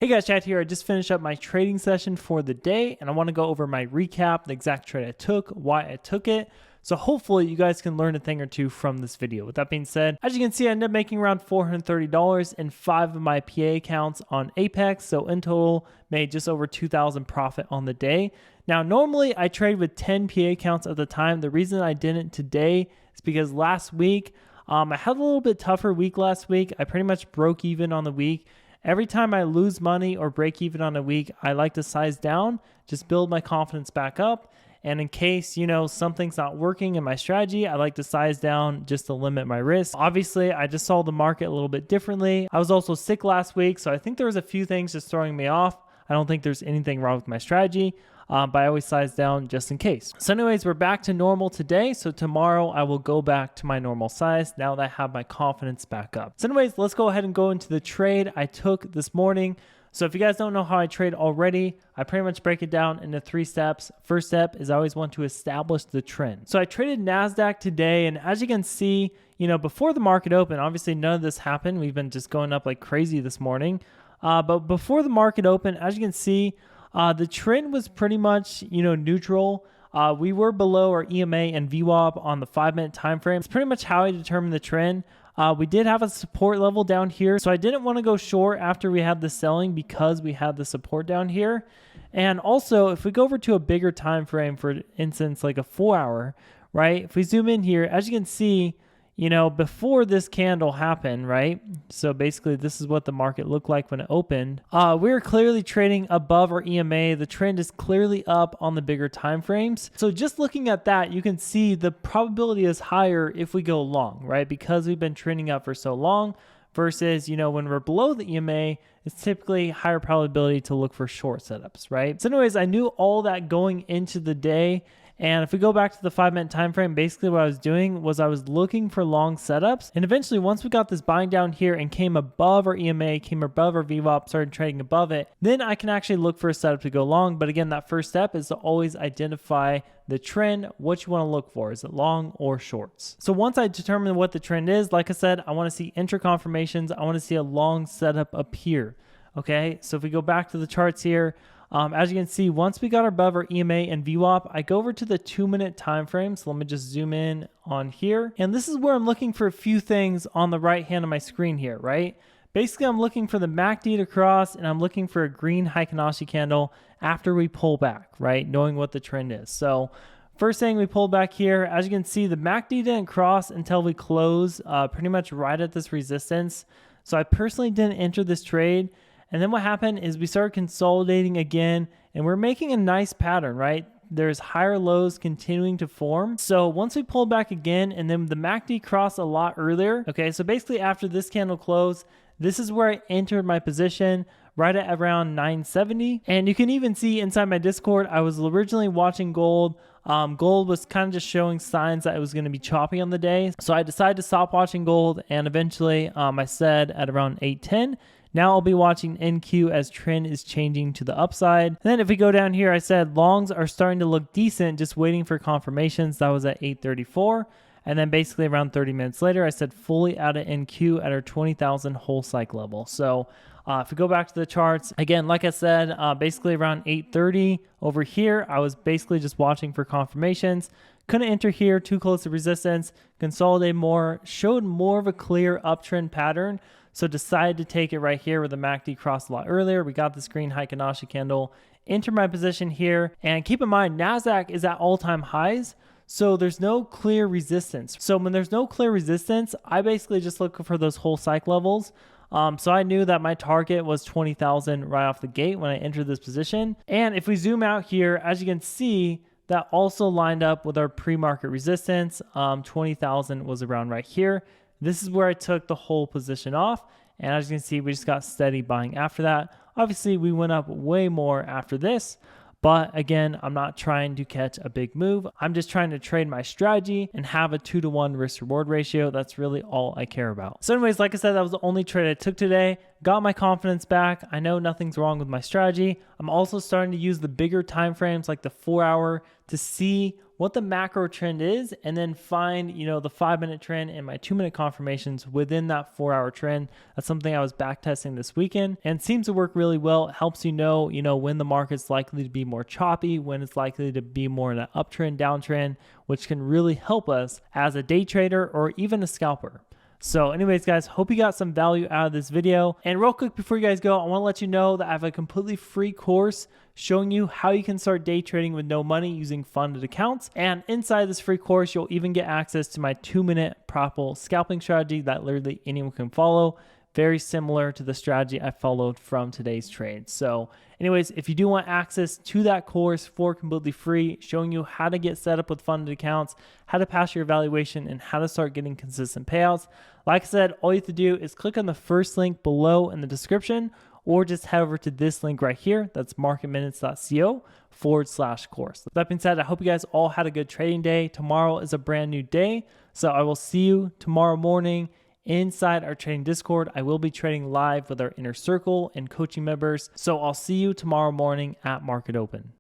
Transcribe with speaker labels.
Speaker 1: Hey guys, Chad here. I just finished up my trading session for the day and I want to go over my recap, the exact trade I took, why I took it. So hopefully you guys can learn a thing or two from this video. With that being said, as you can see, I ended up making around $430 in 5 of my PA accounts on Apex. So in total, made just over 2,000 profit on the day. Now, normally I trade with 10 PA accounts at the time. The reason I didn't today is because last week, I had a little bit tougher week last week. I pretty much broke even on the week. Every time I lose money or break even on a week, I like to size down, just build my confidence back up. And in case, something's not working in my strategy, I like to size down just to limit my risk. Obviously, I just saw the market a little bit differently. I was also sick last week, so I think there was a few things just throwing me off. I don't think there's anything wrong with my strategy. But I always size down just in case. So anyways, we're back to normal today. So tomorrow I will go back to my normal size now that I have my confidence back up. So anyways, let's go ahead and go into the trade I took this morning. So if you guys don't know how I trade already, I pretty much break it down into 3 steps. First step is I always want to establish the trend. So I traded NASDAQ today, and as you can see, before the market opened, obviously none of this happened. We've been just going up like crazy this morning. But before the market opened, as you can see, the trend was pretty much, neutral. We were below our EMA and VWAP on the 5-minute time frame. It's pretty much how I determined the trend. We did have a support level down here, so I didn't want to go short after we had the selling because we had the support down here. And also, if we go over to a bigger time frame, for instance, like a 4-hour, right? If we zoom in here, as you can see, before this candle happened, right? So basically this is what the market looked like when it opened. We were clearly trading above our EMA. The trend is clearly up on the bigger time frames. So just looking at that, you can see the probability is higher if we go long, right? Because we've been trending up for so long versus, when we're below the EMA, it's typically higher probability to look for short setups, right? So anyways, I knew all that going into the day. And if we go back to the 5-minute time frame, basically what I was doing was I was looking for long setups. And eventually, once we got this buying down here and came above our EMA, came above our VWAP, started trading above it, then I can actually look for a setup to go long. But again, that first step is to always identify the trend, what you want to look for. Is it long or shorts? So once I determine what the trend is, like I said, I want to see intra confirmations. I want to see a long setup appear. Okay, so if we go back to the charts here, as you can see, once we got above our EMA and VWAP, I go over to the 2-minute time frame. So let me just zoom in on here. And this is where I'm looking for a few things on the right hand of my screen here, right? Basically, I'm looking for the MACD to cross, and I'm looking for a green Heikin-Ashi candle after we pull back, right? Knowing what the trend is. So first thing, we pulled back here. As you can see, the MACD didn't cross until we close pretty much right at this resistance. So I personally didn't enter this trade. And then what happened is we started consolidating again, and we're making a nice pattern, right? There's higher lows continuing to form. So once we pull back again, and then the MACD crossed a lot earlier. Okay, so basically after this candle closed, this is where I entered my position right at around 970. And you can even see inside my Discord, I was originally watching gold. Gold was kind of just showing signs that it was going to be choppy on the day. So I decided to stop watching gold, and eventually I said at around 810, now I'll be watching NQ as trend is changing to the upside. And then if we go down here, I said longs are starting to look decent, just waiting for confirmations. That was at 834. And then basically around 30 minutes later, I said fully out of NQ at our 20,000 whole cycle level. So if we go back to the charts, again, like I said, basically around 8:30 over here, I was basically just watching for confirmations. Couldn't enter here, too close to resistance, consolidate more, showed more of a clear uptrend pattern. So decided to take it right here where the MACD crossed a lot earlier. We got this green Heikin-Ashi candle, enter my position here. And keep in mind, NASDAQ is at all-time highs. So there's no clear resistance. So when there's no clear resistance, I basically just look for those whole cycle levels. So I knew that my target was 20,000 right off the gate when I entered this position. And if we zoom out here, as you can see, that also lined up with our pre-market resistance. 20,000 was around right here. This is where I took the whole position off. And as you can see, we just got steady buying after that. Obviously, we went up way more after this. But again, I'm not trying to catch a big move. I'm just trying to trade my strategy and have a 2-to-1 risk reward ratio. That's really all I care about. So anyways, like I said, that was the only trade I took today. Got my confidence back. I know nothing's wrong with my strategy. I'm also starting to use the bigger time frames like the 4-hour to see what the macro trend is, and then find, the 5-minute trend and my 2-minute confirmations within that 4-hour trend. That's something I was back testing this weekend and seems to work really well. It helps know, when the market's likely to be more choppy, when it's likely to be more in an uptrend, downtrend, which can really help us as a day trader or even a scalper. So anyways, guys, hope you got some value out of this video. And real quick before you guys go, I want to let you know that I have a completely free course showing you how you can start day trading with no money using funded accounts. And inside this free course, you'll even get access to my 2-minute profitable scalping strategy that literally anyone can follow. Very similar to the strategy I followed from today's trade. So anyways, if you do want access to that course for completely free, showing you how to get set up with funded accounts, how to pass your evaluation, and how to start getting consistent payouts, like I said, all you have to do is click on the first link below in the description, or just head over to this link right here. That's marketminutes.co/course. With that being said, I hope you guys all had a good trading day. Tomorrow is a brand new day. So I will see you tomorrow morning inside our trading Discord. I will be trading live with our inner circle and coaching members. So I'll see you tomorrow morning at Market Open.